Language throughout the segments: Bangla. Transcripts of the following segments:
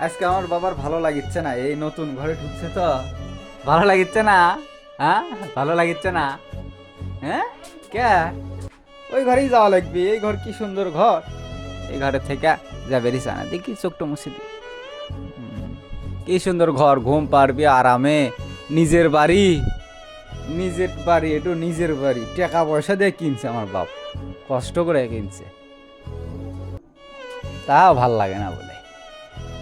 আজকে আমার বাবার ভালো লাগিচ্ছে না, এই নতুন ঘরে ঢুকছে তো। ভালো লাগিচ্ছে না? হ্যাঁ, ভালো লাগিচ্ছে না? হ্যাঁ, কে? ওই ঘরেই যাওয়া লাগবে, এই ঘর কি সুন্দর ঘর। এই ঘরে থেকে যা বেরিয়েছে না, দেখি চোখটা মুছে দি। কি সুন্দর ঘর, ঘুম পারবি আরামে। নিজের বাড়ি, নিজের বাড়ি, একটু নিজের বাড়ি টাকা পয়সা দিয়ে কিনছে আমার বাপ, কষ্ট করে কিনছে, তাও ভাল লাগে না বলে।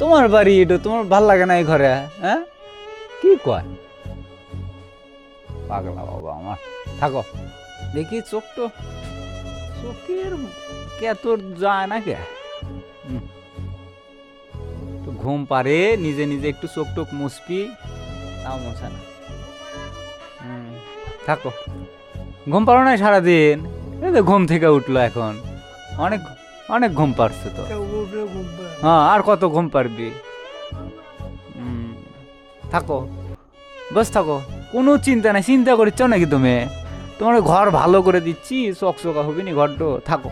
তোমার বাড়ি এটা, তোমার ভাল লাগে না এই ঘরে? হ্যাঁ, কি কয় পাগলা বাবা আমার। থাকো, দেখি চোখ তো, চোখের কে তোর যায় না কে? হুম, তো ঘুম পারে নিজে নিজে, একটু চোখ টোক মুছবি, তাও মোছা না। হুম, থাকো। ঘুম পারো না সারাদিন? এই তো ঘুম থেকে উঠলো এখন, অনেক অনেক ঘুম পারছে তো। হ্যাঁ, আর কত ঘুম পারবি? হুম, থাকো, বস থাকো, কোনো চিন্তা নাই। চিন্তা করছ নাকি তুমি? তোমার ঘর ভালো করে দিচ্ছি, চকচকা হবি নি ঘরটো, থাকো।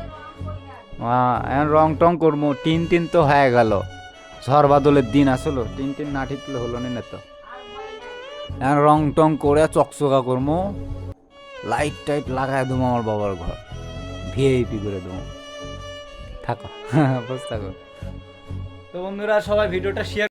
এখন রং টং করবো, টিন টিন তো হয়ে গেল, ঝড় বাদলের দিন আসলো, টিন টিন না ঠিকলে হলো না তো। এখন রং টং করে চকচকা করবো, লাইট টাইট লাগাই দেবো আমার বাবার ঘর, ভিআইপি করে দেবো। থাকো, বস থাকো। তো বন্ধুরা, সবাই ভিডিওটা শেয়ার